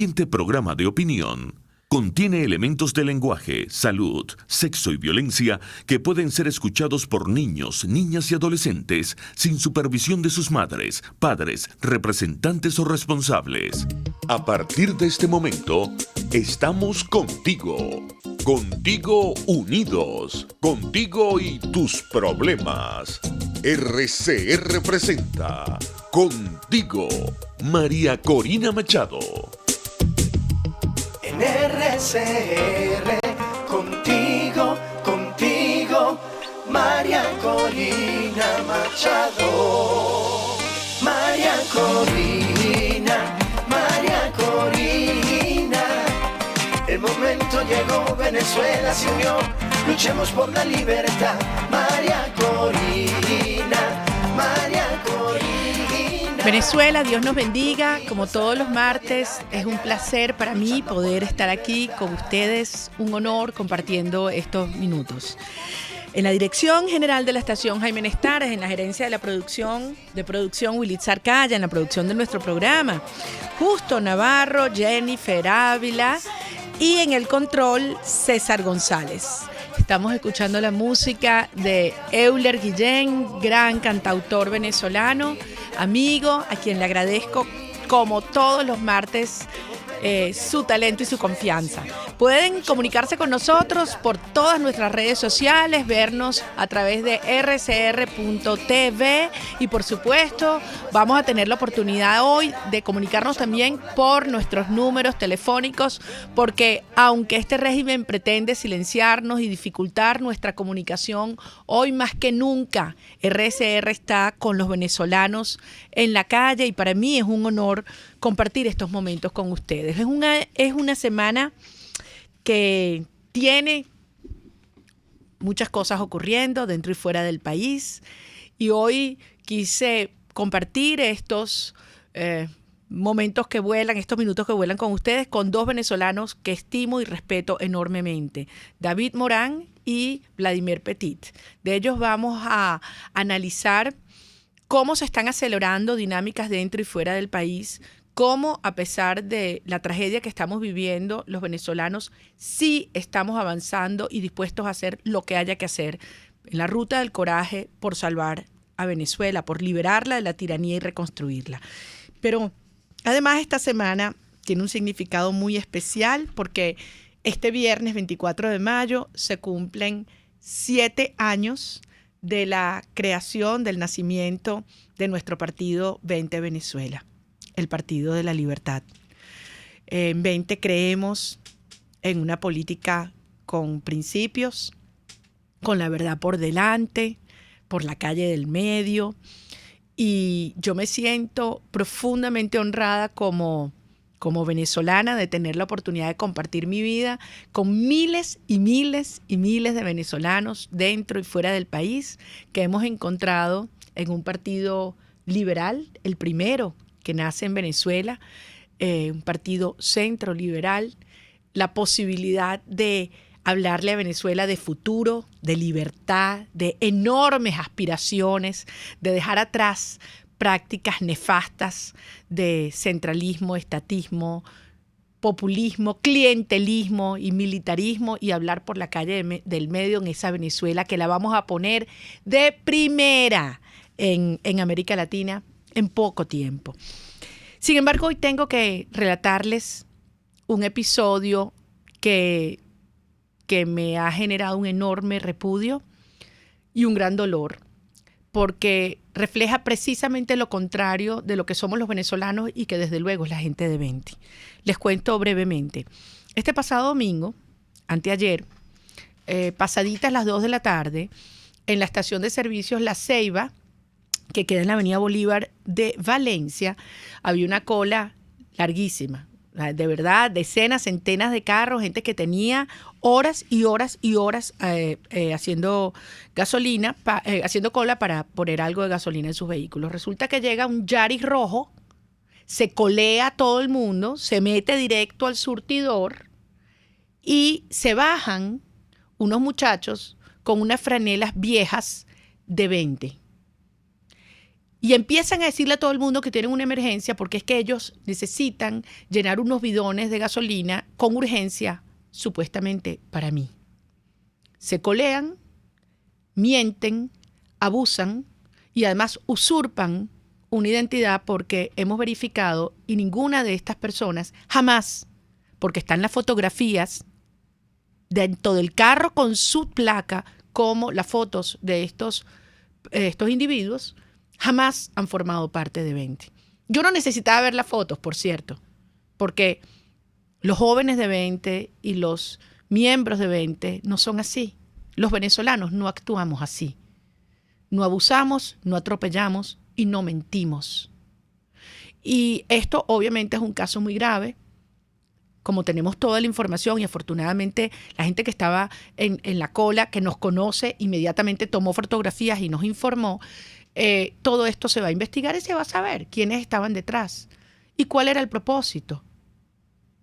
siguiente programa de opinión contiene elementos de lenguaje, salud, sexo y violencia que pueden ser escuchados por niños, niñas y adolescentes sin supervisión de sus madres, padres, representantes o responsables. A partir de este momento, estamos contigo. Contigo unidos. Contigo y tus problemas. RCR presenta Contigo, María Corina Machado. En RCR, contigo, María Corina Machado. María Corina. El momento llegó, Venezuela se unió, luchemos por la libertad. María Corina. Venezuela, Dios nos bendiga. Como todos los martes, es un placer para mí poder estar aquí con ustedes. Un honor compartiendo estos minutos. En la dirección general de la estación, Jaime Nestares. En la gerencia de la producción Willitzar Calla. En la producción de nuestro programa, Justo Navarro, Jennifer Ávila. Y en el control, César González. Estamos escuchando la música de Euler Guillén, gran cantautor venezolano, amigo, a quien le agradezco como todos los martes su talento y su confianza. Pueden comunicarse con nosotros por todas nuestras redes sociales, vernos a través de rcr.tv y por supuesto vamos a tener la oportunidad hoy de comunicarnos también por nuestros números telefónicos, porque aunque este régimen pretende silenciarnos y dificultar nuestra comunicación, hoy más que nunca RCR está con los venezolanos en la calle y para mí es un honor compartir estos momentos con ustedes. Es una semana que tiene muchas cosas ocurriendo dentro y fuera del país y hoy quise compartir estos momentos que vuelan, estos minutos que vuelan con ustedes, con dos venezolanos que estimo y respeto enormemente, David Morán y Vladimir Petit. De ellos vamos a analizar cómo se están acelerando dinámicas dentro y fuera del país, cómo a pesar de la tragedia que estamos viviendo, los venezolanos sí estamos avanzando y dispuestos a hacer lo que haya que hacer en la ruta del coraje por salvar a Venezuela, por liberarla de la tiranía y reconstruirla. Pero además esta semana tiene un significado muy especial porque este viernes 24 de mayo se cumplen 7 años de la creación, del nacimiento de nuestro partido 20 Venezuela, el Partido de la Libertad. En 20 creemos en una política con principios, con la verdad por delante, por la calle del medio, y yo me siento profundamente honrada como venezolana de tener la oportunidad de compartir mi vida con miles y miles y miles de venezolanos dentro y fuera del país que hemos encontrado en un partido liberal, el primero que nace en Venezuela, un partido centro liberal, la posibilidad de hablarle a Venezuela de futuro, de libertad, de enormes aspiraciones, de dejar atrás prácticas nefastas de centralismo, estatismo, populismo, clientelismo y militarismo y hablar por la calle del medio en esa Venezuela que la vamos a poner de primera en América Latina en poco tiempo. Sin embargo, hoy tengo que relatarles un episodio que me ha generado un enorme repudio y un gran dolor, porque refleja precisamente lo contrario de lo que somos los venezolanos y que desde luego es la gente de 20. Les cuento brevemente. Este pasado domingo, anteayer, pasaditas las 2 de la tarde, en la estación de servicios La Ceiba, que queda en la avenida Bolívar de Valencia, había una cola larguísima. De verdad, decenas, centenas de carros, gente que tenía horas y horas y horas haciendo gasolina, haciendo cola para poner algo de gasolina en sus vehículos. Resulta que llega un Yaris rojo, se colea a todo el mundo, se mete directo al surtidor y se bajan unos muchachos con unas franelas viejas de 20. Y empiezan a decirle a todo el mundo que tienen una emergencia porque es que ellos necesitan llenar unos bidones de gasolina con urgencia, supuestamente para mí. Se colean, mienten, abusan y además usurpan una identidad porque hemos verificado y ninguna de estas personas jamás, porque están las fotografías dentro del carro con su placa, como las fotos de estos individuos, jamás han formado parte de 20. Yo no necesitaba ver las fotos, por cierto, porque los jóvenes de 20 y los miembros de 20 no son así. Los venezolanos no actuamos así. No abusamos, no atropellamos y no mentimos. Y esto obviamente es un caso muy grave. Como tenemos toda la información y afortunadamente la gente que estaba en la cola, que nos conoce, inmediatamente tomó fotografías y nos informó, todo esto se va a investigar y se va a saber quiénes estaban detrás y cuál era el propósito.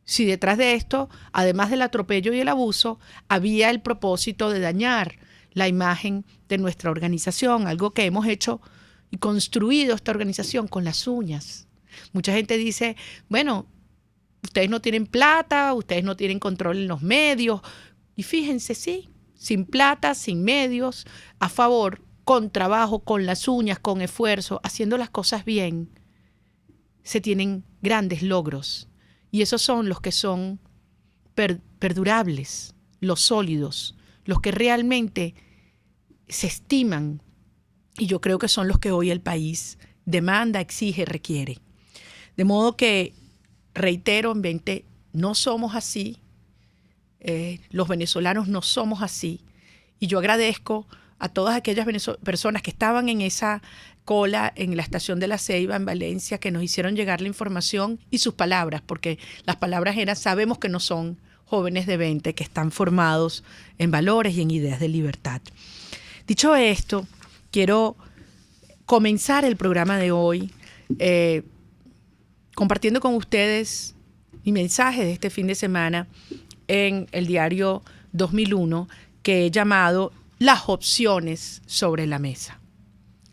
Si detrás de esto, además del atropello y el abuso, había el propósito de dañar la imagen de nuestra organización, algo que hemos hecho y construido esta organización con las uñas. Mucha gente dice, bueno, ustedes no tienen plata, ustedes no tienen control en los medios. Y fíjense, sí, sin plata, sin medios, a favor, con trabajo, con las uñas, con esfuerzo, haciendo las cosas bien, se tienen grandes logros. Y esos son los que son perdurables, los sólidos, los que realmente se estiman. Y yo creo que son los que hoy el país demanda, exige, requiere. De modo que, reitero, en 20 no somos así, los venezolanos no somos así. Y yo agradezco a todas aquellas personas que estaban en esa cola en la estación de La Ceiba, en Valencia, que nos hicieron llegar la información y sus palabras, porque las palabras eran, sabemos que no son jóvenes de 20 que están formados en valores y en ideas de libertad. Dicho esto, quiero comenzar el programa de hoy compartiendo con ustedes mi mensaje de este fin de semana en el diario 2001, que he llamado Las opciones sobre la mesa.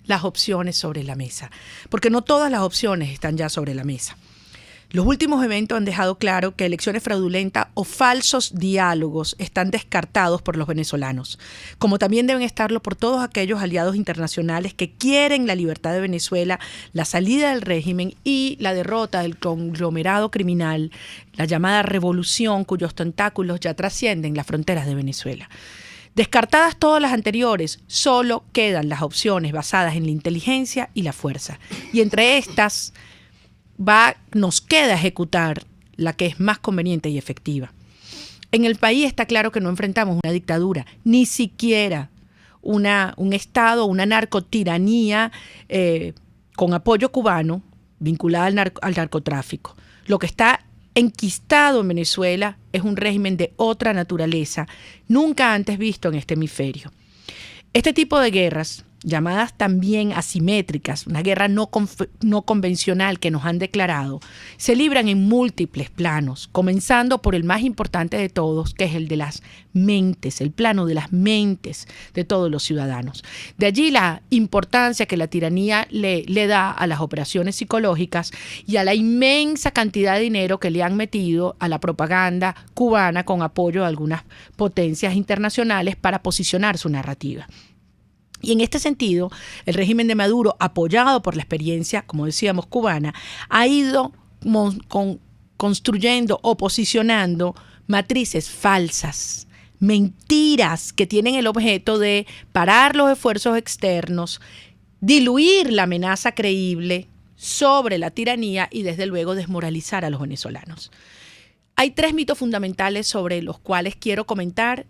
Las opciones sobre la mesa. Porque no todas las opciones están ya sobre la mesa. Los últimos eventos han dejado claro que elecciones fraudulentas o falsos diálogos están descartados por los venezolanos, como también deben estarlo por todos aquellos aliados internacionales que quieren la libertad de Venezuela, la salida del régimen y la derrota del conglomerado criminal, la llamada revolución cuyos tentáculos ya trascienden las fronteras de Venezuela. Descartadas todas las anteriores, solo quedan las opciones basadas en la inteligencia y la fuerza. Y entre estas nos queda ejecutar la que es más conveniente y efectiva. En el país está claro que no enfrentamos una dictadura, ni siquiera un Estado, una narcotiranía con apoyo cubano vinculada al narcotráfico. Lo que está enquistado en Venezuela es un régimen de otra naturaleza, nunca antes visto en este hemisferio. Este tipo de guerras, llamadas también asimétricas, una guerra no convencional que nos han declarado, se libran en múltiples planos, comenzando por el más importante de todos, que es el de las mentes, el plano de las mentes de todos los ciudadanos. De allí la importancia que la tiranía le da a las operaciones psicológicas y a la inmensa cantidad de dinero que le han metido a la propaganda cubana con apoyo de algunas potencias internacionales para posicionar su narrativa. Y en este sentido, el régimen de Maduro, apoyado por la experiencia, como decíamos, cubana, ha ido construyendo o posicionando matrices falsas, mentiras que tienen el objeto de parar los esfuerzos externos, diluir la amenaza creíble sobre la tiranía y desde luego desmoralizar a los venezolanos. Hay 3 mitos fundamentales sobre los cuales quiero comentar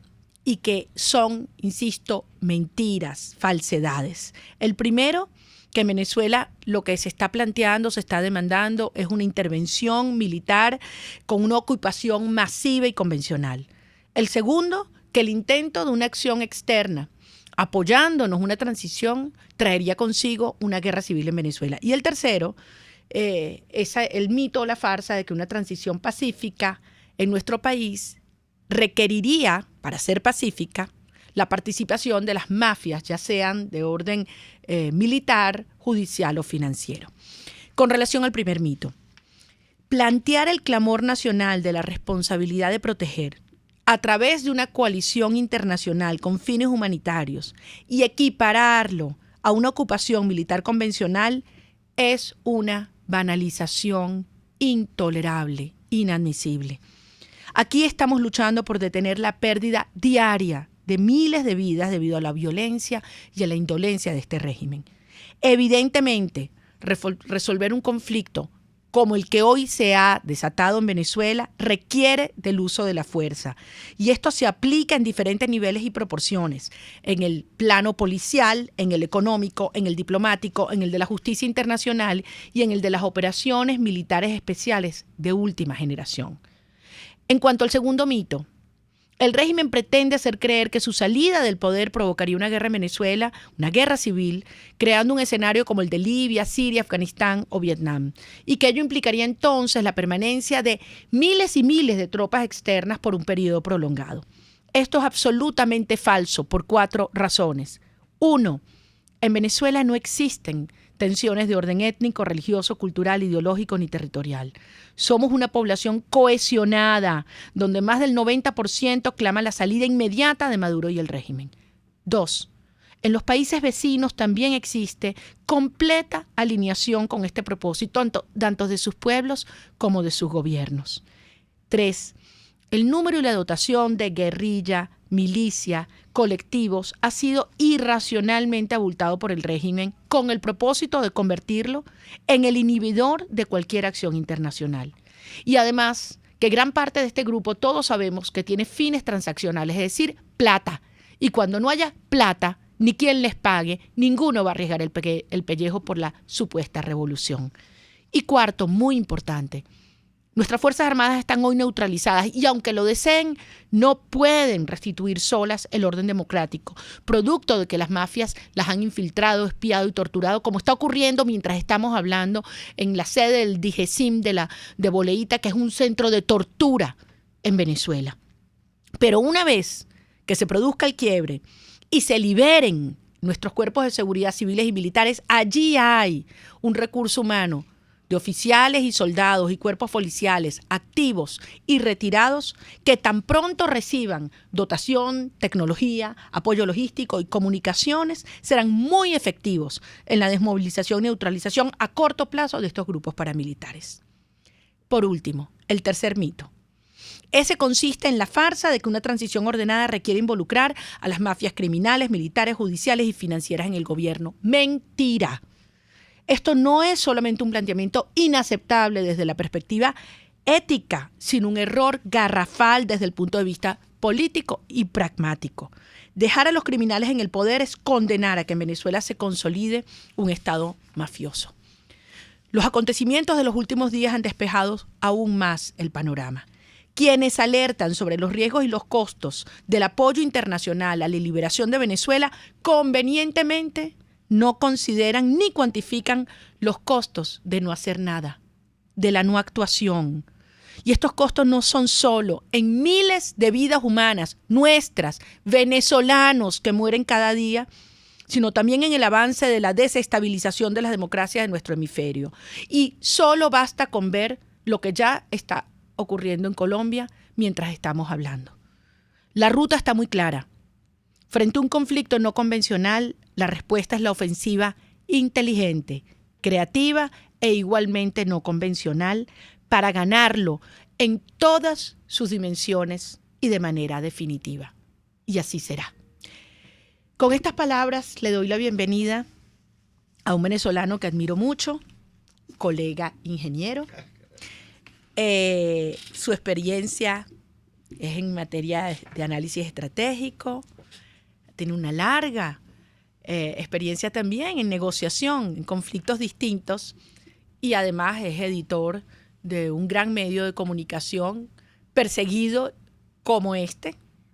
y que son, insisto, mentiras, falsedades. El primero, que en Venezuela lo que se está planteando, se está demandando, es una intervención militar con una ocupación masiva y convencional. El segundo, que el intento de una acción externa, apoyándonos una transición, traería consigo una guerra civil en Venezuela. Y el tercero, el mito o la farsa de que una transición pacífica en nuestro país requeriría, para ser pacífica, la participación de las mafias, ya sean de orden militar, judicial o financiero. Con relación al primer mito, plantear el clamor nacional de la responsabilidad de proteger a través de una coalición internacional con fines humanitarios y equipararlo a una ocupación militar convencional es una banalización intolerable, inadmisible. Aquí estamos luchando por detener la pérdida diaria de miles de vidas debido a la violencia y a la indolencia de este régimen. Evidentemente, resolver un conflicto como el que hoy se ha desatado en Venezuela requiere del uso de la fuerza. Y esto se aplica en diferentes niveles y proporciones, en el plano policial, en el económico, en el diplomático, en el de la justicia internacional y en el de las operaciones militares especiales de última generación. En cuanto al segundo mito, el régimen pretende hacer creer que su salida del poder provocaría una guerra en Venezuela, una guerra civil, creando un escenario como el de Libia, Siria, Afganistán o Vietnam, y que ello implicaría entonces la permanencia de miles y miles de tropas externas por un periodo prolongado. Esto es absolutamente falso por 4 razones. 1. En Venezuela no existen tensiones de orden étnico, religioso, cultural, ideológico ni territorial. Somos una población cohesionada, donde más del 90% clama la salida inmediata de Maduro y el régimen. 2. En los países vecinos también existe completa alineación con este propósito, tanto de sus pueblos como de sus gobiernos. 3. El número y la dotación de guerrilla, milicia, colectivos ha sido irracionalmente abultado por el régimen con el propósito de convertirlo en el inhibidor de cualquier acción internacional. Y además, que gran parte de este grupo todos sabemos que tiene fines transaccionales, es decir, plata. Y cuando no haya plata, ni quien les pague, ninguno va a arriesgar el pellejo por la supuesta revolución. Y cuarto, muy importante, nuestras Fuerzas Armadas están hoy neutralizadas y aunque lo deseen, no pueden restituir solas el orden democrático, producto de que las mafias las han infiltrado, espiado y torturado, como está ocurriendo mientras estamos hablando en la sede del DIGESIM de Boleíta, que es un centro de tortura en Venezuela. Pero una vez que se produzca el quiebre y se liberen nuestros cuerpos de seguridad civiles y militares, allí hay un recurso humano de oficiales y soldados y cuerpos policiales activos y retirados que tan pronto reciban dotación, tecnología, apoyo logístico y comunicaciones, serán muy efectivos en la desmovilización y neutralización a corto plazo de estos grupos paramilitares. Por último, el tercer mito. Ese consiste en la farsa de que una transición ordenada requiere involucrar a las mafias criminales, militares, judiciales y financieras en el gobierno. ¡Mentira! Esto no es solamente un planteamiento inaceptable desde la perspectiva ética, sino un error garrafal desde el punto de vista político y pragmático. Dejar a los criminales en el poder es condenar a que en Venezuela se consolide un Estado mafioso. Los acontecimientos de los últimos días han despejado aún más el panorama. Quienes alertan sobre los riesgos y los costos del apoyo internacional a la liberación de Venezuela convenientemente no consideran ni cuantifican los costos de no hacer nada, de la no actuación. Y estos costos no son solo en miles de vidas humanas, nuestras, venezolanos que mueren cada día, sino también en el avance de la desestabilización de las democracias de nuestro hemisferio. Y solo basta con ver lo que ya está ocurriendo en Colombia mientras estamos hablando. La ruta está muy clara. Frente a un conflicto no convencional, la respuesta es la ofensiva inteligente, creativa e igualmente no convencional para ganarlo en todas sus dimensiones y de manera definitiva. Y así será. Con estas palabras le doy la bienvenida a un venezolano que admiro mucho, colega ingeniero. Su experiencia es en materia de análisis estratégico, tiene una larga experiencia también en negociación, en conflictos distintos y además es editor de un gran medio de comunicación perseguido como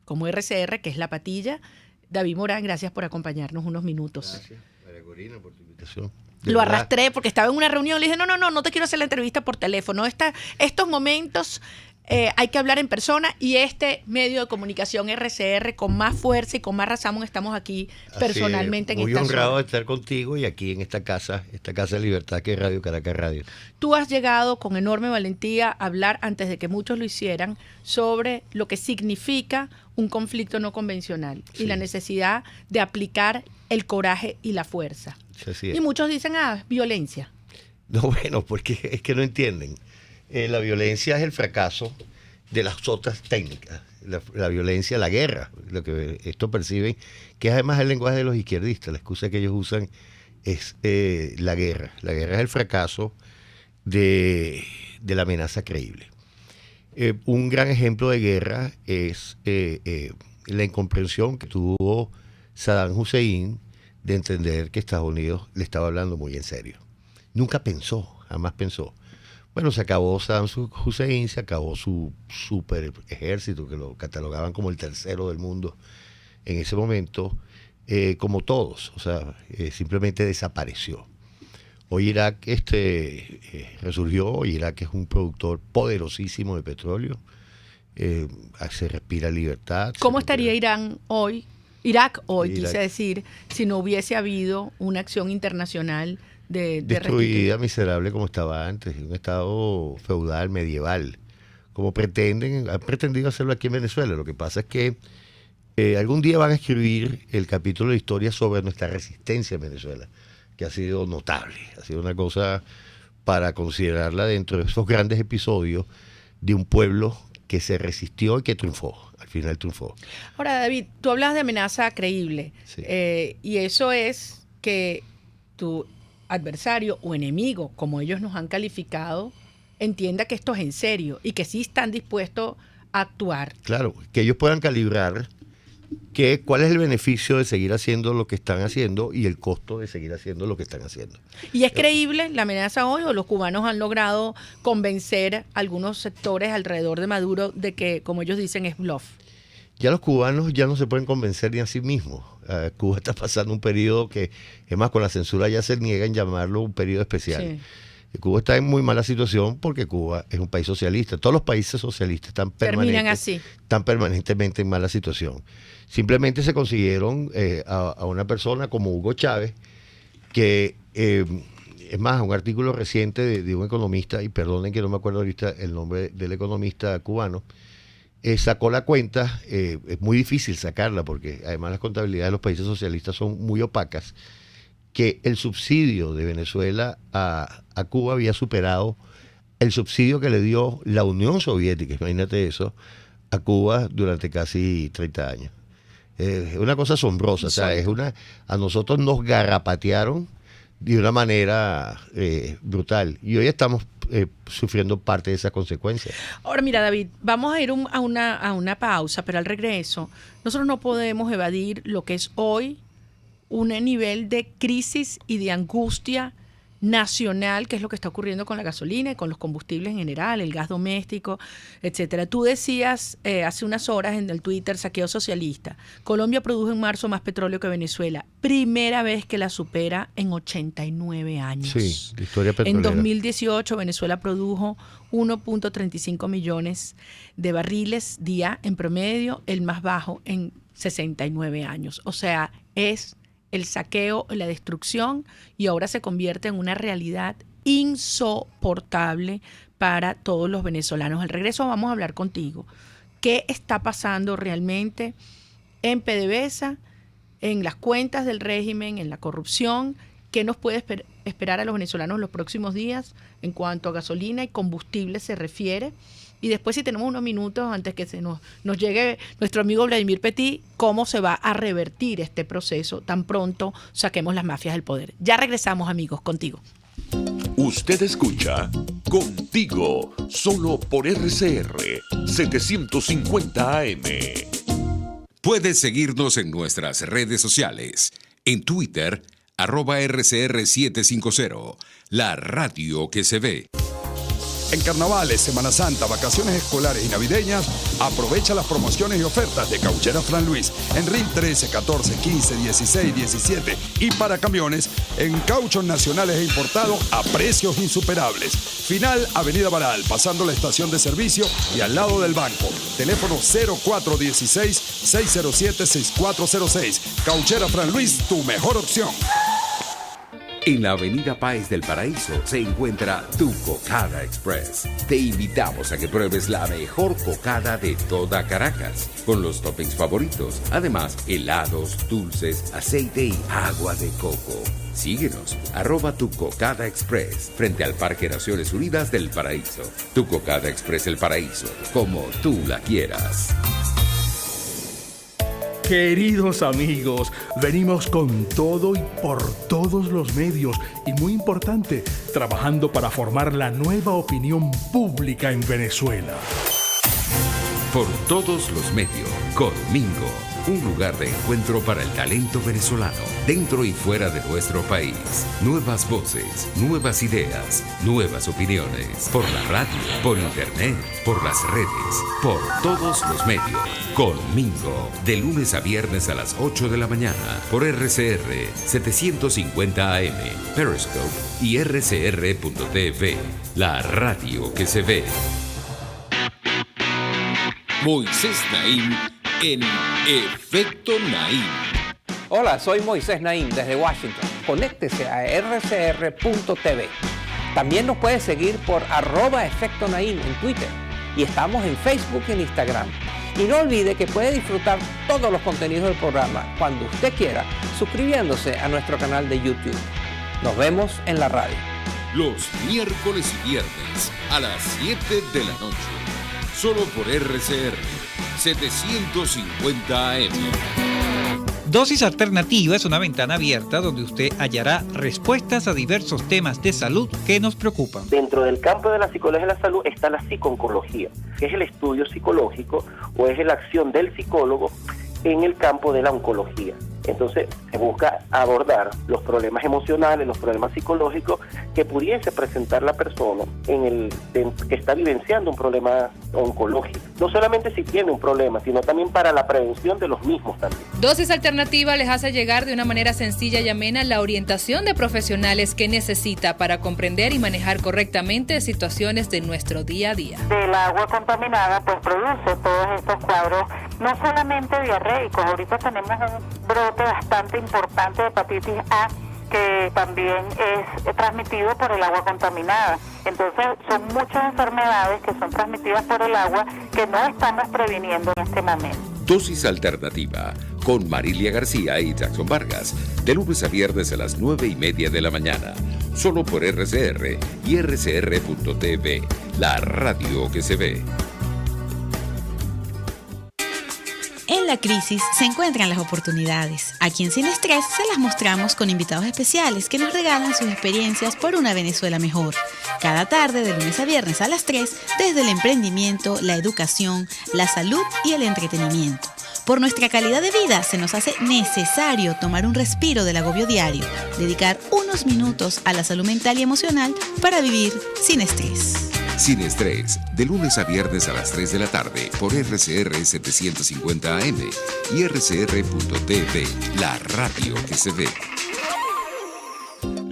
como RCR, que es La Patilla. David Morán, gracias por acompañarnos unos minutos. Gracias, María Corina, por tu invitación. Lo arrastré porque estaba en una reunión, le dije, no te quiero hacer la entrevista por teléfono. Estos momentos hay que hablar en persona y este medio de comunicación RCR con más fuerza y con más razón estamos aquí personalmente en esta zona. Muy honrado de estar contigo y aquí en esta casa de libertad que es Radio Caracas Radio. Tú has llegado con enorme valentía a hablar, antes de que muchos lo hicieran, sobre lo que significa un conflicto no convencional y la necesidad de aplicar el coraje y la fuerza. Así es. Y muchos dicen, violencia. No, bueno, porque es que no entienden. La violencia es el fracaso de las otras técnicas. La violencia, la guerra, lo que esto perciben, que es además el lenguaje de los izquierdistas. La excusa que ellos usan es la guerra. La guerra es el fracaso de la amenaza creíble. Un gran ejemplo de guerra es la incomprensión que tuvo Saddam Hussein de entender que Estados Unidos le estaba hablando muy en serio. Nunca pensó, jamás pensó. Bueno, se acabó Saddam Hussein, se acabó su super ejército, que lo catalogaban como el tercero del mundo en ese momento, como todos, o sea, simplemente desapareció. Hoy Irak resurgió, hoy Irak es un productor poderosísimo de petróleo, se respira libertad. ¿Cómo estaría Irak hoy, quise decir, si no hubiese habido una acción internacional de destruida, miserable como estaba antes, un estado feudal, medieval, como han pretendido hacerlo aquí en Venezuela? Lo que pasa es que algún día van a escribir el capítulo de historia sobre nuestra resistencia en Venezuela, que ha sido notable, ha sido una cosa para considerarla dentro de esos grandes episodios de un pueblo que se resistió y que triunfó, al final triunfó. Ahora, David, tú hablas de amenaza creíble, sí. Y eso es que tu adversario o enemigo, como ellos nos han calificado, entienda que esto es en serio y que sí están dispuestos a actuar. Claro, que ellos puedan calibrar cuál es el beneficio de seguir haciendo lo que están haciendo y el costo de seguir haciendo lo que están haciendo. ¿Y es creíble la amenaza hoy o los cubanos han logrado convencer a algunos sectores alrededor de Maduro de que, como ellos dicen, es bluff? Ya los cubanos ya no se pueden convencer ni a sí mismos. Cuba está pasando un periodo que, es más, con la censura ya se niega en llamarlo un periodo especial. Sí. Cuba está en muy mala situación porque Cuba es un país socialista. Todos los países socialistas están permanentemente en mala situación. Simplemente se consiguieron a una persona como Hugo Chávez, que es más, un artículo reciente de un economista, y perdonen que no me acuerdo ahorita el nombre del economista cubano, sacó la cuenta. Es muy difícil sacarla porque además las contabilidades de los países socialistas son muy opacas, que el subsidio de Venezuela a Cuba había superado el subsidio que le dio la Unión Soviética, imagínate eso, a Cuba durante casi 30 años. Es una cosa asombrosa, o sea, a nosotros nos garrapatearon de una manera brutal y hoy estamos sufriendo parte de esas consecuencias. Ahora mira, David, vamos a ir a una pausa, pero al regreso nosotros no podemos evadir lo que es hoy un nivel de crisis y de angustia nacional, que es lo que está ocurriendo con la gasolina y con los combustibles en general, el gas doméstico, etcétera. Tú decías hace unas horas en el Twitter, saqueo socialista. Colombia produjo en marzo más petróleo que Venezuela. Primera vez que la supera en 89 años. Sí, la historia petrolera. En 2018 Venezuela produjo 1.35 millones de barriles día en promedio, el más bajo en 69 años. O sea, es el saqueo, la destrucción, y ahora se convierte en una realidad insoportable para todos los venezolanos. Al regreso vamos a hablar contigo. ¿Qué está pasando realmente en PDVSA, en las cuentas del régimen, en la corrupción? ¿Qué nos puede esperar a los venezolanos en los próximos días en cuanto a gasolina y combustible se refiere? Y después, si tenemos unos minutos antes que se nos llegue nuestro amigo Vladimir Petit, cómo se va a revertir este proceso tan pronto saquemos las mafias del poder. Ya regresamos, amigos, contigo. Usted escucha Contigo, solo por RCR 750 AM. Puedes seguirnos en nuestras redes sociales. En Twitter, @RCR750, la radio que se ve. En carnavales, Semana Santa, vacaciones escolares y navideñas, aprovecha las promociones y ofertas de Cauchera Fran Luis en RIN 13, 14, 15, 16, 17 y para camiones en cauchos nacionales e importados a precios insuperables. Final Avenida Baral, pasando la estación de servicio y al lado del banco. Teléfono 0416-607-6406. Cauchera Fran Luis, tu mejor opción. En la Avenida Páez del Paraíso se encuentra Tu Cocada Express. Te invitamos a que pruebes la mejor cocada de toda Caracas, con los toppings favoritos. Además, helados, dulces, aceite y agua de coco. Síguenos, @Tu Cocada Express, frente al Parque Naciones Unidas del Paraíso. Tu Cocada Express El Paraíso, como tú la quieras. Queridos amigos, venimos con todo y por todos los medios y muy importante, trabajando para formar la nueva opinión pública en Venezuela. Por todos los medios, con Mingo, un lugar de encuentro para el talento venezolano, dentro y fuera de nuestro país. Nuevas voces, nuevas ideas, nuevas opiniones. Por la radio, por internet, por las redes, por todos los medios. Con Mingo, de lunes a viernes a las 8 de la mañana, por RCR 750 AM, Periscope y rcr.tv, la radio que se ve. Moisés Naim en Efecto Naim. Hola, soy Moisés Naim desde Washington. Conéctese a rcr.tv. También nos puede seguir por @Efecto Naim en Twitter. Y estamos en Facebook y en Instagram. Y no olvide que puede disfrutar todos los contenidos del programa cuando usted quiera, suscribiéndose a nuestro canal de YouTube. Nos vemos en la radio. Los miércoles y viernes a las 7 de la noche. Solo por RCR 750 AM. Dosis Alternativa es una ventana abierta donde usted hallará respuestas a diversos temas de salud que nos preocupan. Dentro del campo de la psicología de la salud está la psiconcología, que es el estudio psicológico o es la acción del psicólogo en el campo de la oncología. Entonces se busca abordar los problemas emocionales, los problemas psicológicos que pudiese presentar la persona que está vivenciando un problema oncológico. No solamente si tiene un problema, sino también para la prevención de los mismos también. Dosis Alternativa les hace llegar de una manera sencilla y amena la orientación de profesionales que necesita para comprender y manejar correctamente situaciones de nuestro día a día. El agua contaminada pues produce todos estos cuadros, no solamente diarreicos, ahorita tenemos un brote bastante importante de hepatitis A que también es transmitido por el agua contaminada. Entonces son muchas enfermedades que son transmitidas por el agua que no estamos previniendo en este momento. Dosis Alternativa con Marilia García y Jackson Vargas, de lunes a viernes a las 9:30 de la mañana, solo por RCR y rcr.tv, la radio que se ve. En la crisis se encuentran las oportunidades. Aquí en Sin Estrés se las mostramos con invitados especiales que nos regalan sus experiencias por una Venezuela mejor. Cada tarde, de lunes a viernes a las 3, desde el emprendimiento, la educación, la salud y el entretenimiento. Por nuestra calidad de vida se nos hace necesario tomar un respiro del agobio diario, dedicar unos minutos a la salud mental y emocional para vivir sin estrés. Sin Estrés, de lunes a viernes a las 3 de la tarde por RCR 750 AM y rcr.tv, la radio que se ve.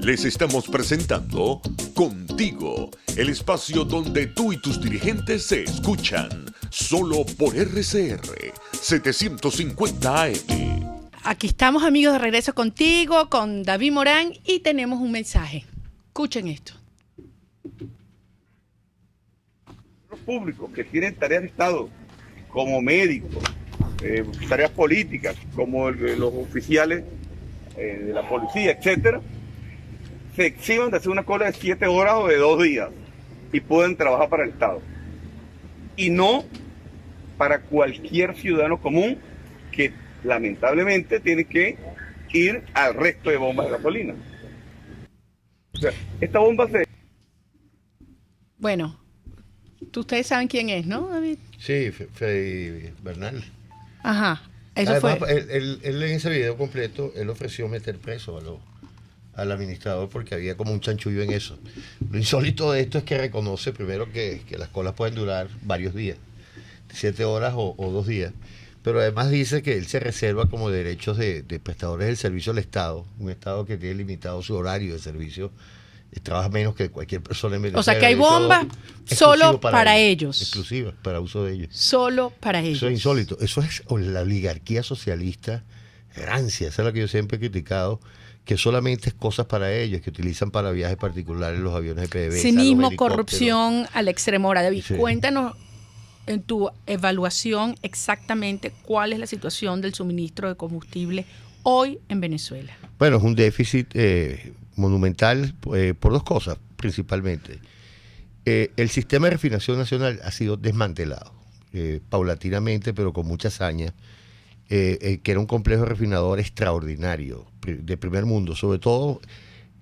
Les estamos presentando Contigo, el espacio donde tú y tus dirigentes se escuchan, solo por RCR 750 AM. Aquí estamos, amigos, de regreso contigo, con David Morán, y tenemos un mensaje. Escuchen esto. Públicos que tienen tareas de Estado, como médicos, tareas políticas, como los oficiales de la policía, etcétera, se exhiban de hacer una cola de 7 horas o de 2 días y pueden trabajar para el Estado. Y no para cualquier ciudadano común que lamentablemente tiene que ir al resto de bombas de gasolina. O sea, esta bomba se... Bueno, ustedes saben quién es, ¿no, David? Sí, Freddy Bernal. Ajá, eso además, fue. Él en ese video completo, él ofreció meter preso al administrador porque había como un chanchullo en eso. Lo insólito de esto es que reconoce primero que las colas pueden durar varios días, 7 horas o 2 días, pero además dice que él se reserva como derechos de prestadores del servicio al Estado, un Estado que tiene limitado su horario de servicio, trabaja menos que cualquier persona en Venezuela. O sea que hay bombas solo para ellos. Exclusivas, para uso de ellos. Solo para ellos. Eso es insólito. Eso es la oligarquía socialista rancia. Esa es la que yo siempre he criticado, que solamente es cosas para ellos, que utilizan para viajes particulares los aviones de PDVSA. Cinismo, corrupción al extremo. Ahora, David, Sí. cuéntanos en tu evaluación exactamente cuál es la situación del suministro de combustible hoy en Venezuela. Bueno, es un déficit monumental por 2 cosas, principalmente. El sistema de refinación nacional ha sido desmantelado paulatinamente, pero con mucha hazaña, que era un complejo refinador extraordinario, de primer mundo, sobre todo,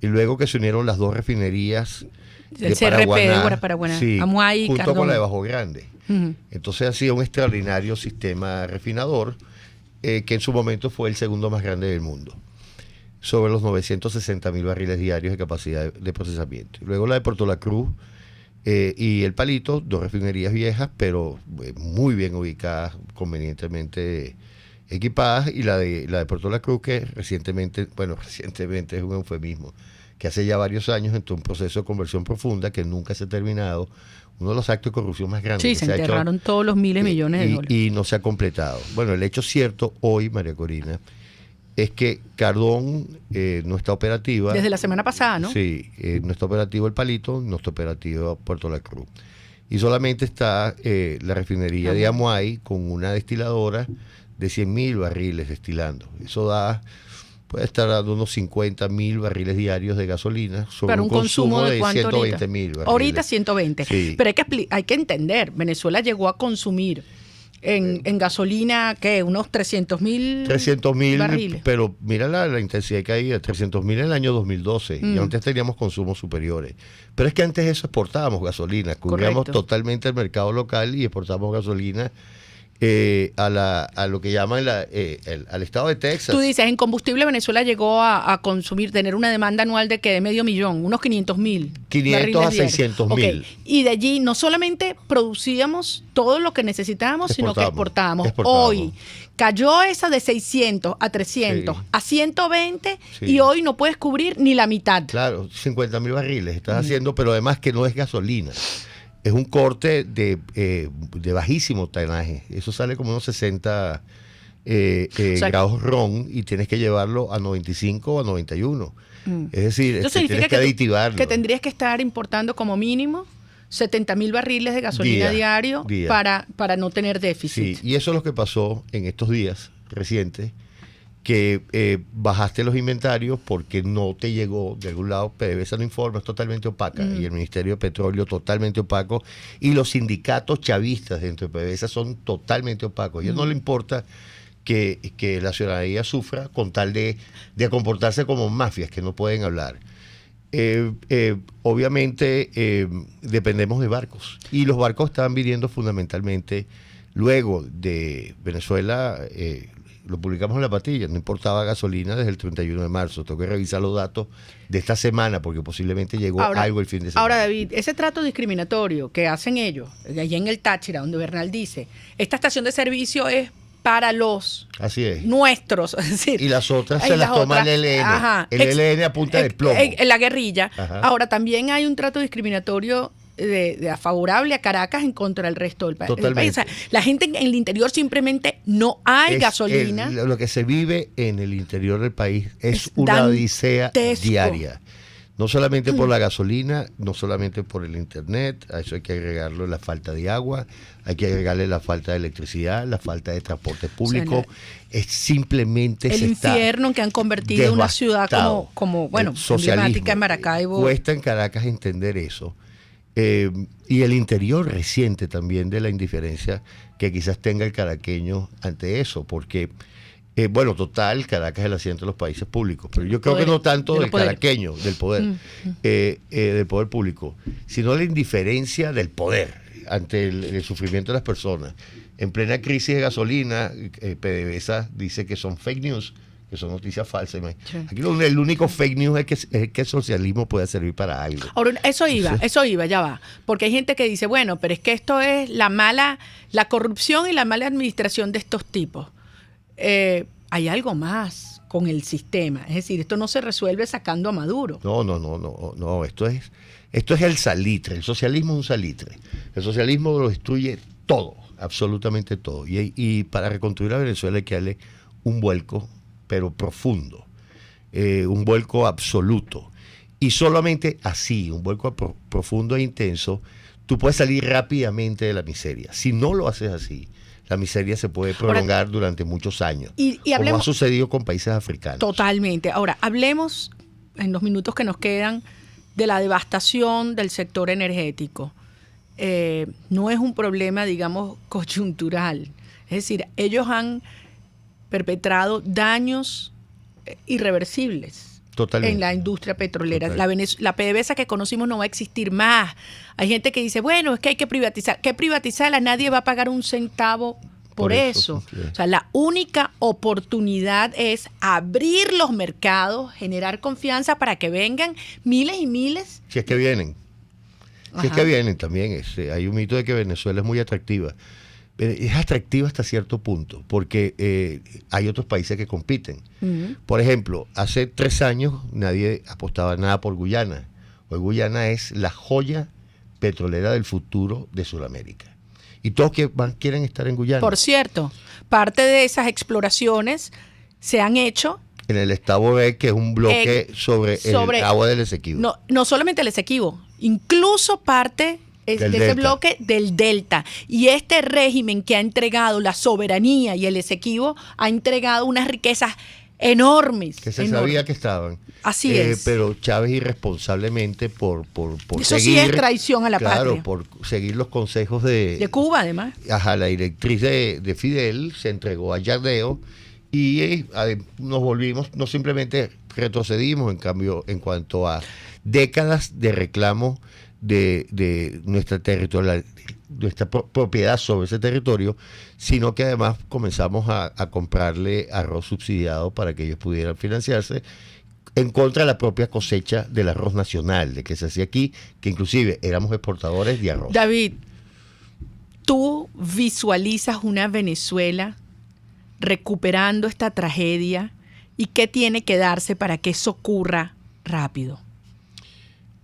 y luego que se unieron las 2 refinerías El de CRP Paraguaná, de Paraguaná, sí, Amuay y junto Cardón. con la de Bajo Grande. Ujú. Entonces ha sido un extraordinario sistema refinador, que en su momento fue el segundo más grande del mundo, sobre los 960.000 barriles diarios de capacidad de procesamiento. Luego la de Puerto La Cruz y El Palito, 2 refinerías viejas, pero muy bien ubicadas, convenientemente equipadas, y la de Puerto La Cruz, que recientemente es un eufemismo, que hace ya varios años entró un proceso de conversión profunda que nunca se ha terminado, uno de los actos de corrupción más grandes. Sí, que se ha hecho, enterraron todos los miles de millones de dólares. y no se ha completado. Bueno, el hecho cierto hoy, María Corina, es que Cardón no está operativa. Desde la semana pasada, ¿no? Sí, no está operativo El Palito, no está operativo Puerto La Cruz. Y solamente está la refinería de Amuay con una destiladora de 100.000 barriles destilando. Eso puede estar dando unos 50.000 barriles diarios de gasolina sobre Para un consumo de ¿cuánto 120.000 ahorita? barriles. Ahorita 120. Sí. Pero hay que entender, Venezuela llegó a consumir en gasolina, ¿qué? Unos 300.000 barriles. Pero mira la intensidad que hay, 300.000 en el año 2012, y antes teníamos consumos superiores. Pero es que antes de eso exportábamos gasolina, cubríamos Correcto. totalmente el mercado local y exportábamos gasolina a lo que llaman al estado de Texas. Tú dices, en combustible Venezuela llegó a consumir, tener una demanda anual de que de 500.000, unos 500.000. 500 a barriles diarios. 600.000. Ok. Y de allí no solamente producíamos todo lo que necesitábamos, sino que exportábamos. Hoy cayó esa de 600 a 300 a 120 y hoy no puedes cubrir ni la mitad. Claro, 50.000 barriles estás haciendo, pero además que no es gasolina. Es un corte de bajísimo tonelaje. Eso sale como unos 60 grados ron y tienes que llevarlo a 95 o a 91. Es decir, Eso tienes significa que aditivarlo. que tendrías que estar importando como mínimo 70.000 barriles de gasolina diario para no tener déficit. Sí, y eso es lo que pasó en estos días recientes, que bajaste los inventarios porque no te llegó de algún lado. PDVSA no informa, es totalmente opaca, y el Ministerio de Petróleo totalmente opaco, y los sindicatos chavistas dentro de PDVSA son totalmente opacos. A ellos no le importa que la ciudadanía sufra con tal de comportarse como mafias que no pueden hablar. Obviamente dependemos de barcos, y los barcos estaban viniendo fundamentalmente luego de Venezuela. Lo publicamos en La Patilla, no importaba gasolina desde el 31 de marzo. Tengo que revisar los datos de esta semana porque posiblemente llegó algo el fin de semana. Ahora, David, ese trato discriminatorio que hacen ellos, allá en el Táchira, donde Bernal dice, esta estación de servicio es para los Así es. nuestros. Es decir, Y las otras se las toma el ELN. Ajá. El ELN a punta de plomo. En la guerrilla. Ajá. Ahora, también hay un trato discriminatorio favorable a Caracas en contra del resto del país. Totalmente. O sea, la gente en el interior simplemente no hay gasolina. Lo que se vive en el interior del país es una odisea diaria. No solamente por la gasolina, no solamente por el internet, a eso hay que agregarle la falta de agua, hay que agregarle la falta de electricidad, la falta de transporte público. O sea, es simplemente el infierno que han convertido una ciudad como emblemática en Maracaibo. Cuesta en Caracas entender eso. Y el interior reciente también de la indiferencia que quizás tenga el caraqueño ante eso, porque total, Caracas es el asiento de los países públicos, pero yo creo que no tanto del caraqueño, del poder, del poder público, sino la indiferencia del poder ante el sufrimiento de las personas. En plena crisis de gasolina, PDVSA dice que son fake news, que son noticias falsas. Sí. Aquí el único fake news es que el socialismo puede servir para algo. Ahora, eso iba, ya va. Porque hay gente que dice, bueno, pero es que esto es la corrupción y la mala administración de estos tipos. Hay algo más con el sistema. Es decir, esto no se resuelve sacando a Maduro. No, esto es el salitre. El socialismo es un salitre. El socialismo lo destruye todo, absolutamente todo. Y para reconstruir a Venezuela hay que darle un vuelco, pero profundo, un vuelco absoluto. Y solamente así, un vuelco profundo e intenso, tú puedes salir rápidamente de la miseria. Si no lo haces así, la miseria se puede prolongar durante muchos años, y como ha sucedido con países africanos. Totalmente. Ahora, hablemos en los minutos que nos quedan de la devastación del sector energético. No es un problema, digamos, coyuntural. Es decir, ellos han perpetrado daños irreversibles. Totalmente. En la industria petrolera. La PDVSA que conocimos no va a existir más. Hay gente que dice, bueno, es que hay que privatizar. ¿Qué privatizarla? Nadie va a pagar un centavo por eso. Sí. O sea, la única oportunidad es abrir los mercados, generar confianza para que vengan miles y miles. Si es que vienen. Si es que vienen también. Hay un mito de que Venezuela es muy atractiva. Es atractiva hasta cierto punto, porque hay otros países que compiten. Por ejemplo, hace 3 años nadie apostaba nada por Guyana. Hoy Guyana es la joya petrolera del futuro de Sudamérica. Y todos quieren estar en Guyana. Por cierto, parte de esas exploraciones se han hecho en el Estado B, que es un bloque sobre el agua del Esequibo. No solamente el Esequibo, incluso parte de ese bloque del Delta. Y este régimen que ha entregado la soberanía y el Esequibo ha entregado unas riquezas enormes. Que se sabía que estaban. Así es. Pero Chávez irresponsablemente por eso seguir. Sí es traición a la patria. Claro, por seguir los consejos de Cuba, además. Ajá, la directriz de Fidel se entregó a Yardeo y nos volvimos, no simplemente retrocedimos, en cambio, en cuanto a décadas de reclamo de nuestra nuestra propiedad sobre ese territorio, sino que además comenzamos a comprarle arroz subsidiado para que ellos pudieran financiarse en contra de la propia cosecha del arroz nacional, de que se hacía aquí, que inclusive éramos exportadores de arroz. David, ¿tú visualizas una Venezuela recuperando esta tragedia y qué tiene que darse para que eso ocurra rápido?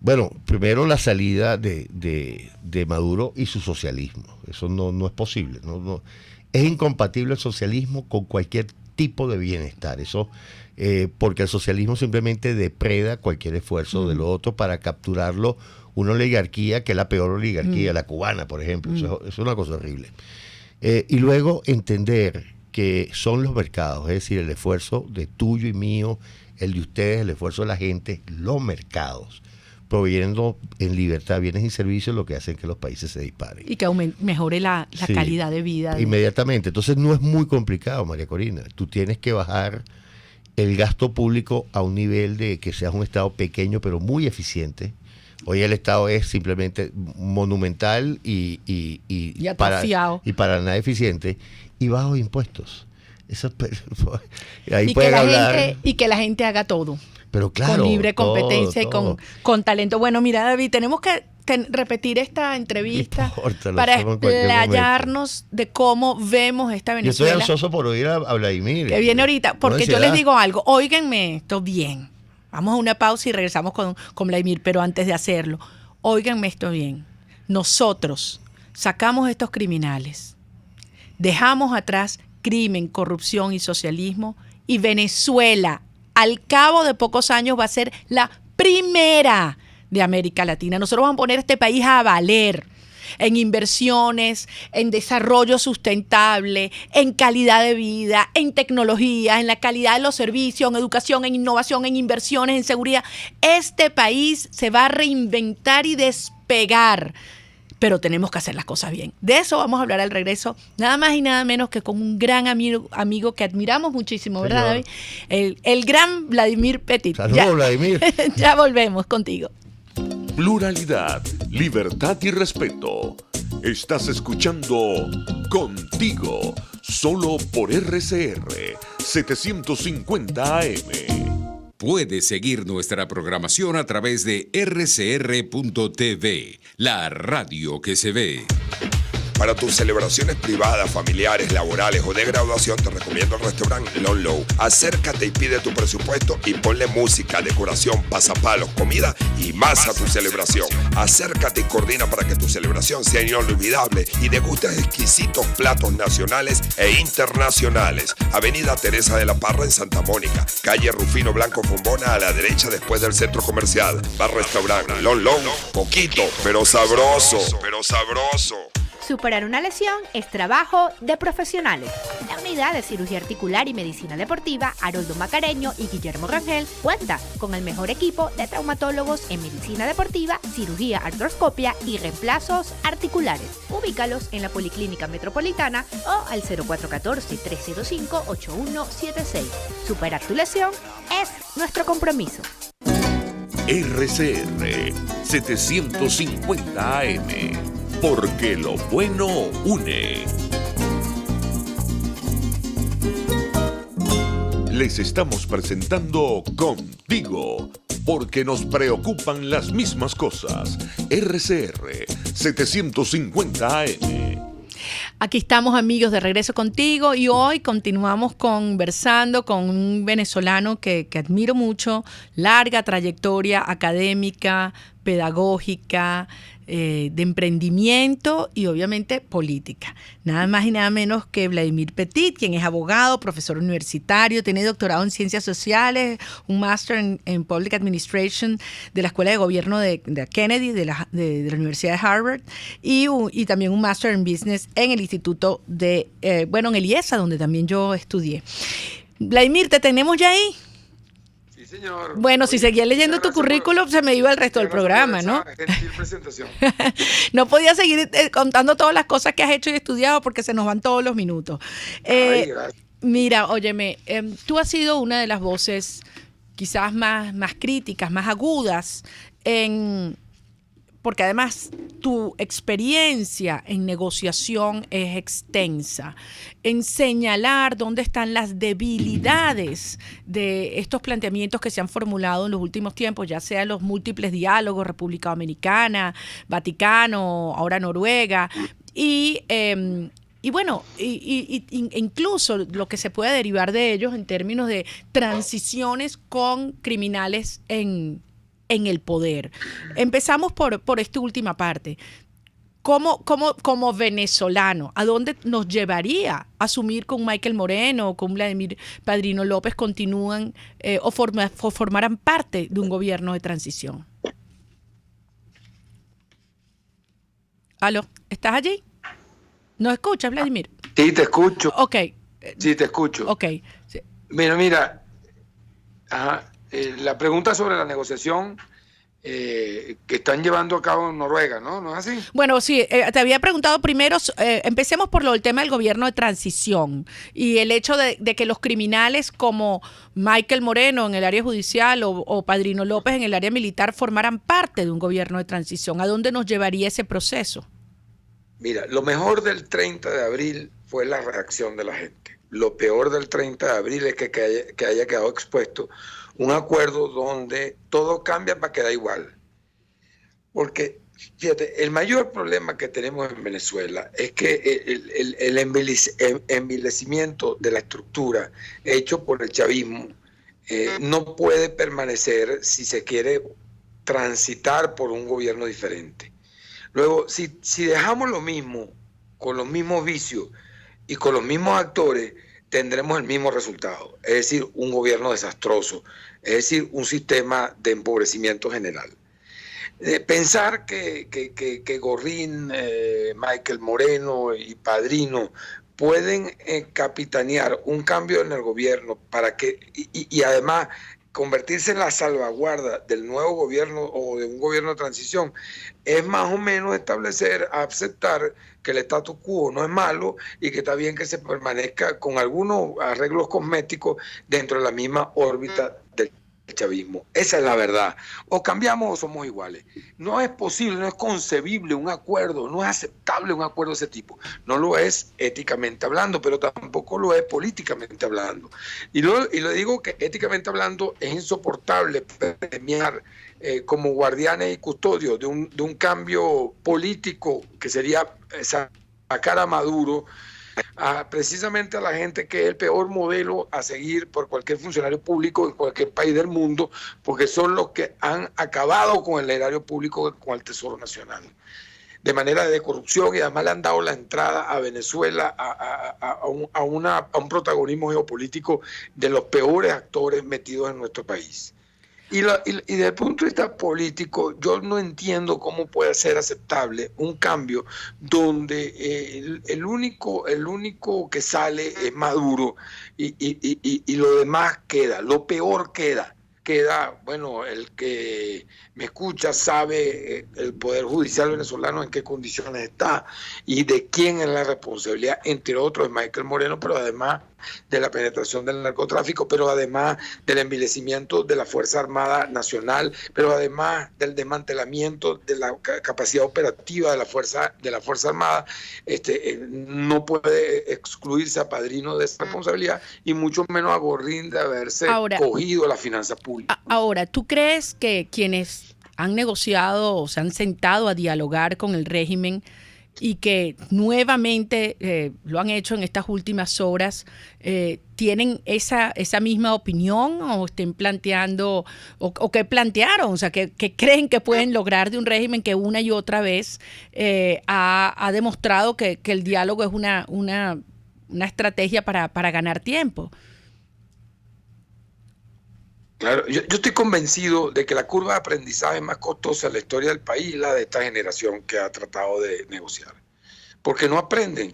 Bueno, primero la salida de Maduro y su socialismo. Eso no es posible. No. Es incompatible el socialismo con cualquier tipo de bienestar. Eso porque el socialismo simplemente depreda cualquier esfuerzo de lo otro para capturarlo una oligarquía que es la peor oligarquía, la cubana, por ejemplo. Eso es una cosa horrible. Y luego entender que son los mercados, es decir, el esfuerzo de tuyo y mío, el de ustedes, el esfuerzo de la gente, los mercados, proveyendo en libertad bienes y servicios, lo que hacen que los países se disparen. Y que mejore la calidad de vida. Inmediatamente. Entonces no es muy complicado, María Corina. Tú tienes que bajar el gasto público a un nivel de que seas un Estado pequeño pero muy eficiente. Hoy el Estado es simplemente monumental y atrofiado. Para nada eficiente. Y bajos impuestos. Eso, ahí y, que la gente haga todo. Pero claro, con libre competencia todo. Y con talento. Bueno, mira, David, tenemos que repetir esta entrevista para explayarnos de cómo vemos esta Venezuela. Yo estoy ansioso por oír a Vladimir. Que viene ahorita, porque yo les digo algo. Óiganme esto bien. Vamos a una pausa y regresamos con Vladimir, pero antes de hacerlo, óiganme esto bien. Nosotros sacamos estos criminales, dejamos atrás crimen, corrupción y socialismo, y Venezuela, al cabo de pocos años, va a ser la primera de América Latina. Nosotros vamos a poner este país a valer en inversiones, en desarrollo sustentable, en calidad de vida, en tecnología, en la calidad de los servicios, en educación, en innovación, en inversiones, en seguridad. Este país se va a reinventar y despegar. Pero tenemos que hacer las cosas bien. De eso vamos a hablar al regreso, nada más y nada menos que con un gran amigo que admiramos muchísimo, ¿verdad, David? El gran Vladimir Petit. Saludos, Vladimir. Ya volvemos contigo. Pluralidad, libertad y respeto. Estás escuchando Contigo, solo por RCR 750 AM. Puedes seguir nuestra programación a través de rcr.tv, la radio que se ve. Para tus celebraciones privadas, familiares, laborales o de graduación, te recomiendo el restaurante Lon Low. Acércate y pide tu presupuesto y ponle música, decoración, pasapalos, comida y más a tu celebración. Acércate y coordina para que tu celebración sea inolvidable y degustes exquisitos platos nacionales e internacionales. Avenida Teresa de la Parra en Santa Mónica, calle Rufino Blanco Fombona a la derecha después del centro comercial. Bar restaurante Lon Low, poquito pero sabroso, Superar una lesión es trabajo de profesionales. La unidad de cirugía articular y medicina deportiva Haroldo Macareño y Guillermo Rangel cuenta con el mejor equipo de traumatólogos en medicina deportiva, cirugía artroscopia y reemplazos articulares. Ubícalos en la Policlínica Metropolitana o al 0414-305-8176. Superar tu lesión es nuestro compromiso. RCR 750 AM, porque lo bueno une. Les estamos presentando Contigo, porque nos preocupan las mismas cosas. RCR 750 AM. Aquí estamos, amigos, de regreso contigo, y hoy continuamos conversando con un venezolano que admiro mucho, larga trayectoria académica, pedagógica, de emprendimiento y obviamente política. Nada más y nada menos que Vladimir Petit, quien es abogado, profesor universitario, tiene doctorado en Ciencias Sociales, un máster en Public Administration de la Escuela de Gobierno de Kennedy, de la Universidad de Harvard, y también un máster en Business en el Instituto en el IESA, donde también yo estudié. Vladimir, ¿te tenemos ya ahí? Señor. Bueno, si seguía leyendo tu currículum, se me iba el resto del programa, ¿no? Presentación. No podía seguir contando todas las cosas que has hecho y estudiado porque se nos van todos los minutos. Mira, óyeme, tú has sido una de las voces quizás más críticas, más agudas, porque además tu experiencia en negociación es extensa, en señalar dónde están las debilidades de estos planteamientos que se han formulado en los últimos tiempos, ya sea los múltiples diálogos, República Dominicana, Vaticano, ahora Noruega, incluso lo que se puede derivar de ellos en términos de transiciones con criminales en el poder. Empezamos por esta última parte. Como venezolano, ¿a dónde nos llevaría asumir con Michael Moreno o con Vladimir Padrino López continúan o formarán parte de un gobierno de transición? ¿Aló? ¿Estás allí? ¿Nos escuchas, Vladimir? Sí, te escucho. Ok. Sí, te escucho. Ok. Sí. Mira. Ajá. La pregunta sobre la negociación que están llevando a cabo en Noruega, ¿no? ¿No es así? Bueno, sí, te había preguntado primero, empecemos por el tema del gobierno de transición y el hecho de que los criminales como Michael Moreno en el área judicial o Padrino López en el área militar formaran parte de un gobierno de transición. ¿A dónde nos llevaría ese proceso? Mira, lo mejor del 30 de abril fue la reacción de la gente. Lo peor del 30 de abril es que haya quedado expuesto un acuerdo donde todo cambia para quedar igual. Porque, fíjate, el mayor problema que tenemos en Venezuela es que el envilecimiento de la estructura hecho por el chavismo no puede permanecer si se quiere transitar por un gobierno diferente. Luego, si dejamos lo mismo, con los mismos vicios y con los mismos actores, tendremos el mismo resultado, es decir, un gobierno desastroso, es decir, un sistema de empobrecimiento general. Pensar que Gorrín, Michael Moreno y Padrino pueden capitanear un cambio en el gobierno para y además convertirse en la salvaguarda del nuevo gobierno o de un gobierno de transición, es más o menos aceptar que el status quo no es malo y que está bien que se permanezca con algunos arreglos cosméticos dentro de la misma órbita del chavismo. Esa es la verdad. O cambiamos o somos iguales. No es posible, no es concebible un acuerdo, no es aceptable un acuerdo de ese tipo. No lo es éticamente hablando, pero tampoco lo es políticamente hablando. Y le digo que éticamente hablando es insoportable premiar como guardianes y custodios de un cambio político que sería sacar a Maduro, precisamente a la gente que es el peor modelo a seguir por cualquier funcionario público en cualquier país del mundo, porque son los que han acabado con el erario público, con el Tesoro Nacional, de manera de corrupción, y además le han dado la entrada a Venezuela a un protagonismo geopolítico de los peores actores metidos en nuestro país. Y desde el punto de vista político, yo no entiendo cómo puede ser aceptable un cambio donde el único que sale es Maduro y lo demás queda, lo peor queda, bueno, el que me escucha sabe el Poder Judicial venezolano en qué condiciones está y de quién es la responsabilidad, entre otros de Michael Moreno, pero además de la penetración del narcotráfico, pero además del envilecimiento de la Fuerza Armada Nacional, pero además del desmantelamiento de la capacidad operativa de la Fuerza Armada. No puede excluirse a Padrino de esa responsabilidad y mucho menos a Gorrín de haberse cogido la finanza pública. Ahora, ¿tú crees que quienes han negociado o se han sentado a dialogar con el régimen y que nuevamente lo han hecho en estas últimas horas, tienen esa misma opinión o estén planteando, o qué plantearon? O sea, ¿qué creen que pueden lograr de un régimen que una y otra vez ha demostrado que el diálogo es una estrategia para ganar tiempo? Claro, yo estoy convencido de que la curva de aprendizaje más costosa en la historia del país es la de esta generación que ha tratado de negociar. Porque no aprenden,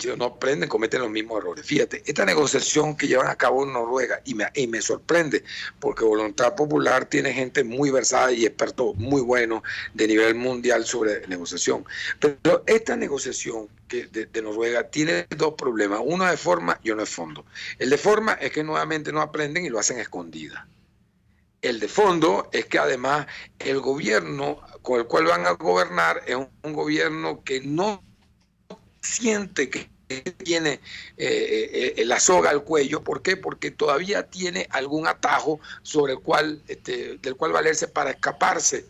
cometen los mismos errores. Fíjate, esta negociación que llevan a cabo en Noruega, y me sorprende, porque Voluntad Popular tiene gente muy versada y expertos muy buenos de nivel mundial sobre negociación. Pero esta negociación de Noruega tiene dos problemas, uno de forma y uno de fondo. El de forma es que nuevamente no aprenden y lo hacen escondida. El de fondo es que además el gobierno con el cual van a gobernar es un gobierno que no siente que tiene la soga al cuello. ¿Por qué? Porque todavía tiene algún atajo sobre el cual, del cual valerse para escaparse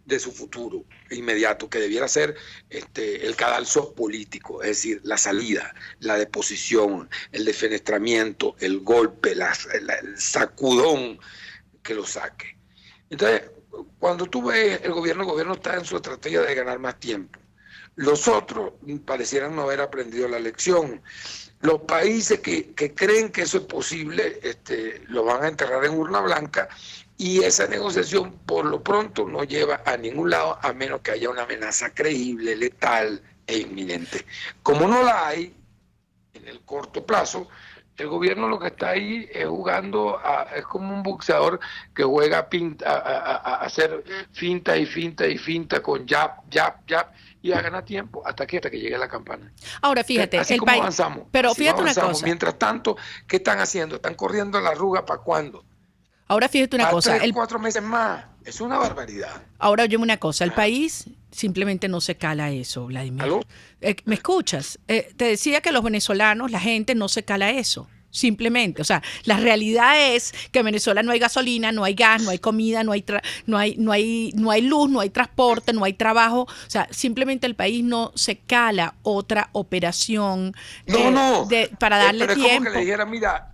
de su futuro inmediato, que debiera ser el cadalso político, es decir, la salida, la deposición, el defenestramiento, el golpe, el sacudón que lo saque. Entonces, cuando tú ves el gobierno está en su estrategia de ganar más tiempo. Los otros parecieran no haber aprendido la lección. Los países que creen que eso es posible, lo van a enterrar en urna blanca, y esa negociación por lo pronto no lleva a ningún lado, a menos que haya una amenaza creíble, letal e inminente. Como no la hay en el corto plazo, el gobierno lo que está ahí es jugando, es como un boxeador que juega a hacer finta y finta y finta con jab, y a ganar tiempo hasta que llegue la campana. Ahora fíjate, así como avanzamos. Pero fíjate una cosa. Mientras tanto, ¿qué están haciendo? ¿Están corriendo la arruga para cuándo? Ahora fíjate una cosa. 4 meses más. Es una barbaridad. Ahora óyeme una cosa. El país simplemente no se cala eso, Vladimir. ¿Aló? ¿Me escuchas? Te decía que los venezolanos, la gente no se cala eso. Simplemente, o sea, la realidad es que en Venezuela no hay gasolina, no hay gas, no hay comida, no hay luz, no hay transporte, no hay trabajo. O sea, simplemente el país no se cala otra operación para darle pero tiempo. Es como que le dijera, mira,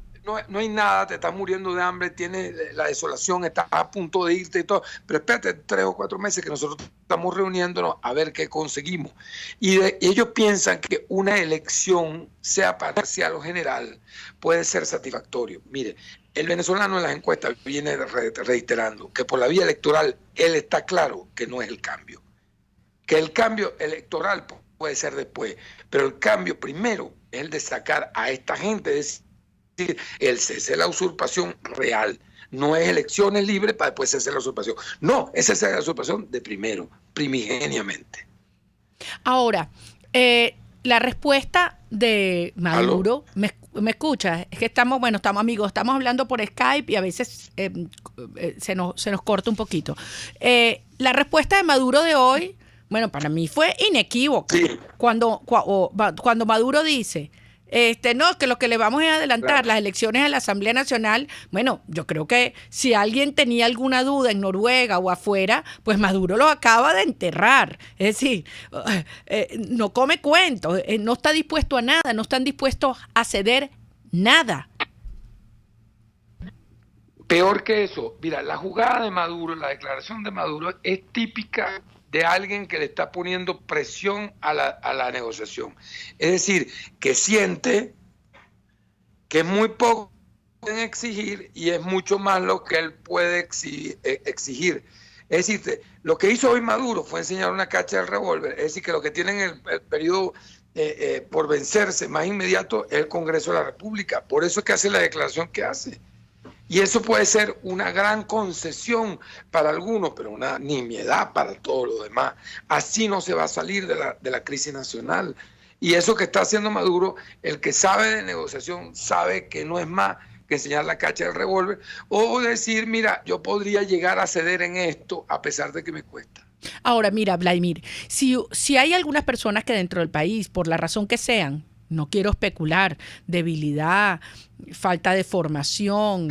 no hay nada, te estás muriendo de hambre, tienes la desolación, estás a punto de irte y todo, pero espérate 3 o 4 meses que nosotros estamos reuniéndonos a ver qué conseguimos. Y ellos piensan que una elección, sea parcial o general, puede ser satisfactorio. Mire, el venezolano en las encuestas viene reiterando que por la vía electoral él está claro que no es el cambio, que el cambio electoral puede ser después, pero el cambio primero es el de sacar a esta gente, es decir, el cese de la usurpación real. No es elecciones libres para después cese de la usurpación. No, es cese de la usurpación de primero, primigeniamente. Ahora, la respuesta de Maduro, ¿me escuchas? Es que estamos amigos, estamos hablando por Skype y a veces se nos corta un poquito. La respuesta de Maduro de hoy, bueno, para mí fue inequívoca. Sí. Cuando Maduro dice, no, que lo que le vamos a adelantar las elecciones a la Asamblea Nacional, bueno, yo creo que si alguien tenía alguna duda en Noruega o afuera, pues Maduro lo acaba de enterrar. Es decir, no come cuentos, no está dispuesto a nada, no están dispuestos a ceder nada. Peor que eso, mira, la jugada de Maduro, la declaración de Maduro es típica de alguien que le está poniendo presión a la negociación. Es decir, que siente que es muy poco en exigir y es mucho más lo que él puede exigir. Es decir, lo que hizo hoy Maduro fue enseñar una cacha del revólver. Es decir, que lo que tienen el periodo por vencerse más inmediato es el Congreso de la República. Por eso es que hace la declaración que hace. Y eso puede ser una gran concesión para algunos, pero una nimiedad para todos los demás. Así no se va a salir de la crisis nacional. Y eso que está haciendo Maduro, el que sabe de negociación, sabe que no es más que enseñar la cacha del revólver o decir, mira, yo podría llegar a ceder en esto a pesar de que me cuesta. Ahora, mira, Vladimir, si hay algunas personas que dentro del país, por la razón que sean, no quiero especular, debilidad, falta de formación,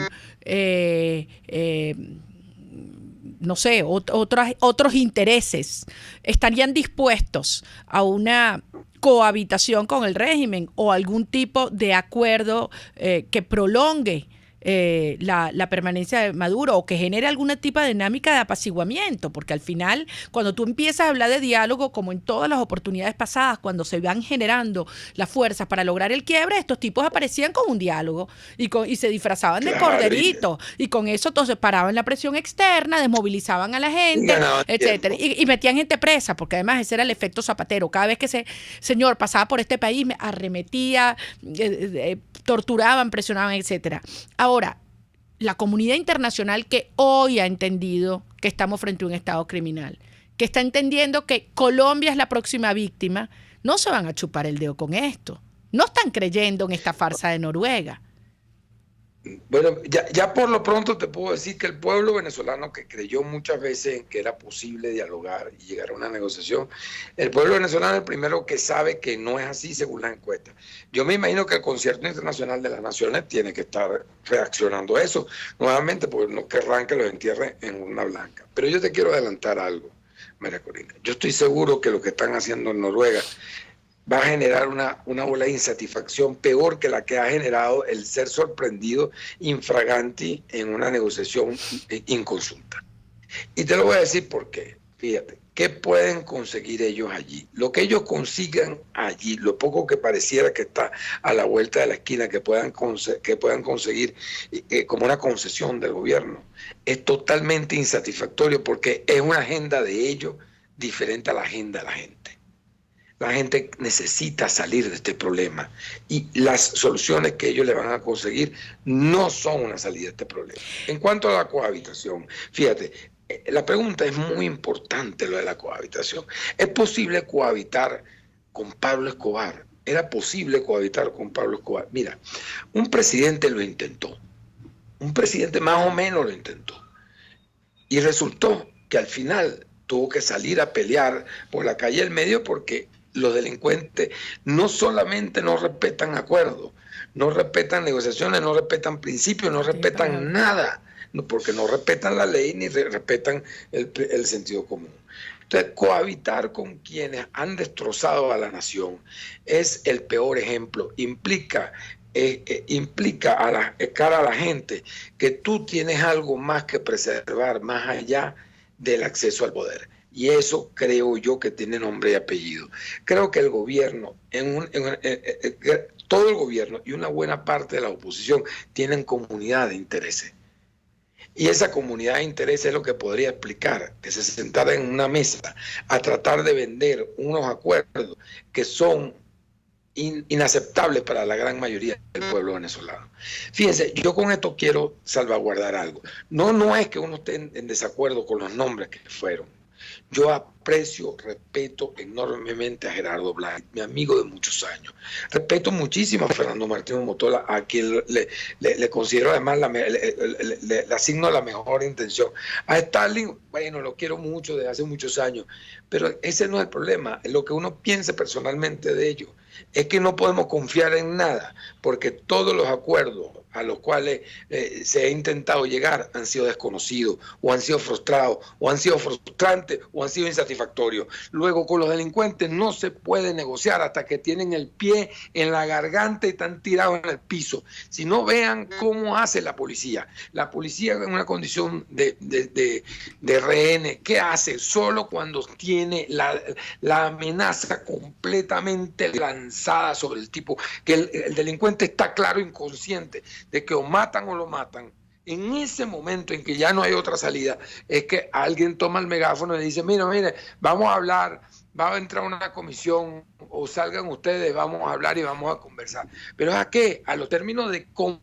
no sé, otros intereses, estarían dispuestos a una cohabitación con el régimen o algún tipo de acuerdo que prolongue la permanencia de Maduro o que genere alguna tipo de dinámica de apaciguamiento, porque al final cuando tú empiezas a hablar de diálogo, como en todas las oportunidades pasadas, cuando se van generando las fuerzas para lograr el quiebre, estos tipos aparecían con un diálogo y se disfrazaban de corderito y con eso entonces paraban la presión externa, desmovilizaban a la gente, etcétera, y metían gente presa, porque además ese era el efecto Zapatero. Cada vez que ese señor pasaba por este país me arremetía, torturaban, presionaban, etcétera. Ahora, la comunidad internacional que hoy ha entendido que estamos frente a un Estado criminal, que está entendiendo que Colombia es la próxima víctima, no se van a chupar el dedo con esto. No están creyendo en esta farsa de Noruega. Bueno, ya por lo pronto te puedo decir que el pueblo venezolano, que creyó muchas veces que era posible dialogar y llegar a una negociación, el pueblo venezolano es el primero que sabe que no es así según las encuestas. Yo me imagino que el Concierto Internacional de las Naciones tiene que estar reaccionando a eso nuevamente, porque no querrán que los entierren en una blanca. Pero yo te quiero adelantar algo, María Corina. Yo estoy seguro que lo que están haciendo en Noruega va a generar una ola de insatisfacción peor que la que ha generado el ser sorprendido infraganti en una negociación inconsulta. Y te lo voy a decir por qué. Fíjate, ¿qué pueden conseguir ellos allí? Lo que ellos consigan allí, lo poco que pareciera que está a la vuelta de la esquina, que puedan conseguir como una concesión del gobierno, es totalmente insatisfactorio porque es una agenda de ellos diferente a la agenda de la gente. La gente necesita salir de este problema y las soluciones que ellos le van a conseguir no son una salida de este problema. En cuanto a la cohabitación, fíjate, la pregunta es muy importante, lo de la cohabitación. ¿Es posible cohabitar con Pablo Escobar? ¿Era posible cohabitar con Pablo Escobar? Mira, un presidente lo intentó, un presidente más o menos lo intentó y resultó que al final tuvo que salir a pelear por la calle del medio porque los delincuentes no solamente no respetan acuerdos, no respetan negociaciones, no respetan principios, no respetan nada, porque no respetan la ley ni respetan el sentido común. Entonces, cohabitar con quienes han destrozado a la nación es el peor ejemplo. Implica cara a la gente que tú tienes algo más que preservar, más allá del acceso al poder. Y eso creo yo que tiene nombre y apellido. Creo que el gobierno, todo el gobierno y una buena parte de la oposición tienen comunidad de intereses. Y esa comunidad de intereses es lo que podría explicar que se sentara en una mesa a tratar de vender unos acuerdos que son inaceptables para la gran mayoría del pueblo venezolano. Fíjense, yo con esto quiero salvaguardar algo. No es que uno esté en desacuerdo con los nombres que fueron. Yo aprecio, respeto enormemente a Gerardo Blay, mi amigo de muchos años. Respeto muchísimo a Fernando Martín Motola, a quien le considero además, le asigno la mejor intención. A Stalin, bueno, lo quiero mucho desde hace muchos años, pero ese no es el problema. Lo que uno piense personalmente de ellos es que no podemos confiar en nada, porque todos los acuerdos a los cuales se ha intentado llegar han sido desconocidos, o han sido frustrados, o han sido frustrantes, o han sido insatisfactorios. Luego, con los delincuentes no se puede negociar hasta que tienen el pie en la garganta y están tirados en el piso. Si no, vean cómo hace la policía. La policía en una condición de rehén, ¿qué hace? Solo cuando tiene la amenaza completamente lanzada sobre el tipo, que el delincuente está claro, inconsciente, de que o matan o lo matan. En ese momento en que ya no hay otra salida, es que alguien toma el megáfono y dice, mire, vamos a hablar, va a entrar una comisión, o salgan ustedes, vamos a hablar y vamos a conversar. ¿Pero a qué? A los términos de cómo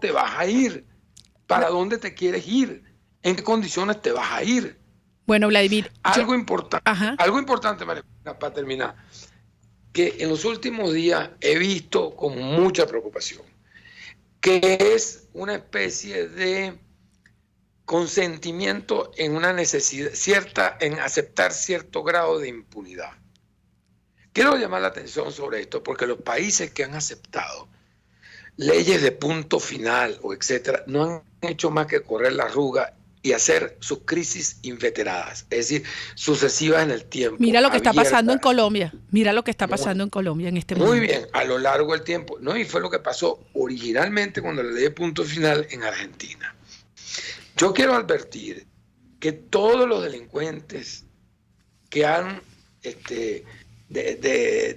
te vas a ir, para dónde te quieres ir, en qué condiciones te vas a ir. Bueno, Vladimir. Algo importante, María, para terminar, que en los últimos días he visto con mucha preocupación, que es una especie de consentimiento en una necesidad cierta, en aceptar cierto grado de impunidad. Quiero llamar la atención sobre esto, porque los países que han aceptado leyes de punto final o etcétera, no han hecho más que correr la arruga y hacer sus crisis inveteradas, es decir, sucesivas en el tiempo. Mira lo que está pasando en Colombia. Mira lo que está pasando en Colombia en este momento. Muy bien, a lo largo del tiempo. No, y fue lo que pasó originalmente cuando la ley de punto final en Argentina. Yo quiero advertir que todos los delincuentes que han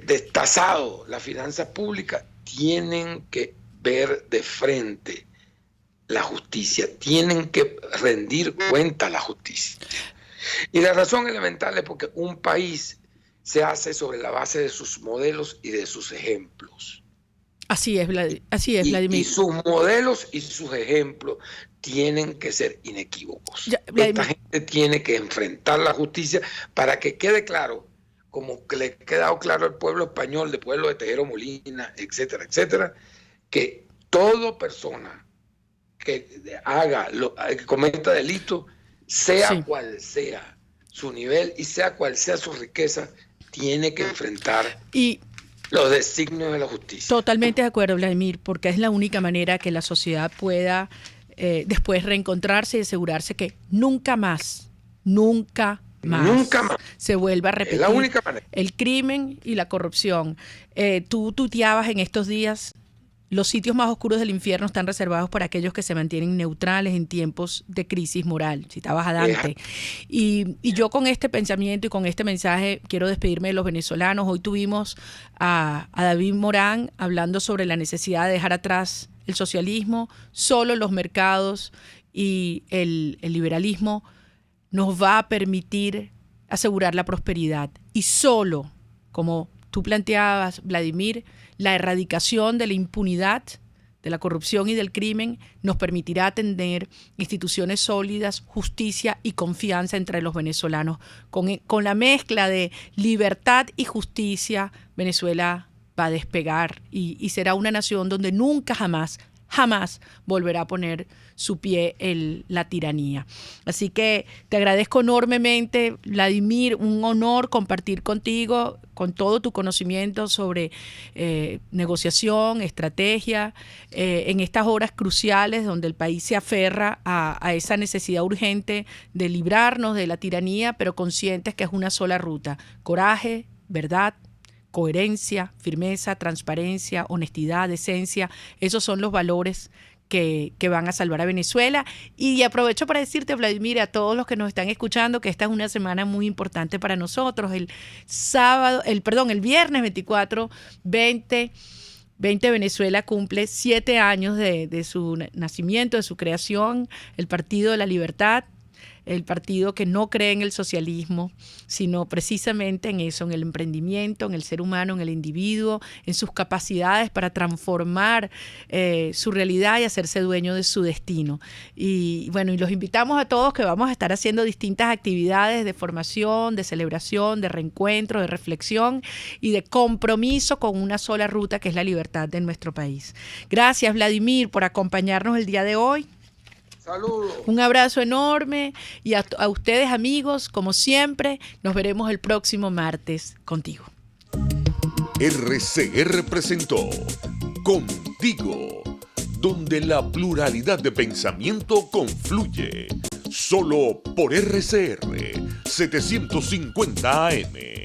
destazado la finanza pública tienen que ver de frente la justicia, tienen que rendir cuenta a la justicia. Y la razón elemental es porque un país se hace sobre la base de sus modelos y de sus ejemplos. Así es, Vladimir. Y sus modelos y sus ejemplos tienen que ser inequívocos. Esta gente tiene que enfrentar la justicia para que quede claro, como que le ha quedado claro al pueblo español, del pueblo de Tejero Molina, etcétera, etcétera, que toda persona que que cometa delito, sea cual sea su nivel y sea cual sea su riqueza, tiene que enfrentar los designios de la justicia. Totalmente de acuerdo, Vladimir, porque es la única manera que la sociedad pueda después reencontrarse y asegurarse que nunca más se vuelva a repetir la única manera. El crimen y la corrupción. Tú tuiteabas en estos días: los sitios más oscuros del infierno están reservados para aquellos que se mantienen neutrales en tiempos de crisis moral. Citabas a Dante. Y yo con este pensamiento y con este mensaje quiero despedirme de los venezolanos. Hoy tuvimos a David Morán hablando sobre la necesidad de dejar atrás el socialismo. Solo los mercados y el liberalismo nos va a permitir asegurar la prosperidad. Y solo, como tú planteabas, Vladimir, la erradicación de la impunidad, de la corrupción y del crimen nos permitirá tener instituciones sólidas, justicia y confianza entre los venezolanos. Con la mezcla de libertad y justicia, Venezuela va a despegar y será una nación donde nunca jamás volverá a poner su pie en la tiranía. Así que te agradezco enormemente, Vladimir, un honor compartir contigo, con todo tu conocimiento sobre negociación, estrategia, en estas horas cruciales donde el país se aferra a esa necesidad urgente de librarnos de la tiranía, pero conscientes que es una sola ruta: coraje, verdad, coherencia, firmeza, transparencia, honestidad, decencia. Esos son los valores que van a salvar a Venezuela. Y aprovecho para decirte, Vladimir, a todos los que nos están escuchando, que esta es una semana muy importante para nosotros. El viernes 24, 20 Venezuela cumple 7 años de su nacimiento, de su creación, el Partido de la Libertad. el partido que no cree en el socialismo, sino precisamente en eso, en el emprendimiento, en el ser humano, en el individuo, en sus capacidades para transformar su realidad y hacerse dueño de su destino. Y bueno, y los invitamos a todos que vamos a estar haciendo distintas actividades de formación, de celebración, de reencuentro, de reflexión y de compromiso con una sola ruta, que es la libertad de nuestro país. Gracias, Vladimir, por acompañarnos el día de hoy. Saludos. Un abrazo enorme y a ustedes, amigos, como siempre, nos veremos el próximo martes contigo. RCR presentó Contigo, donde la pluralidad de pensamiento confluye. Solo por RCR 750 AM.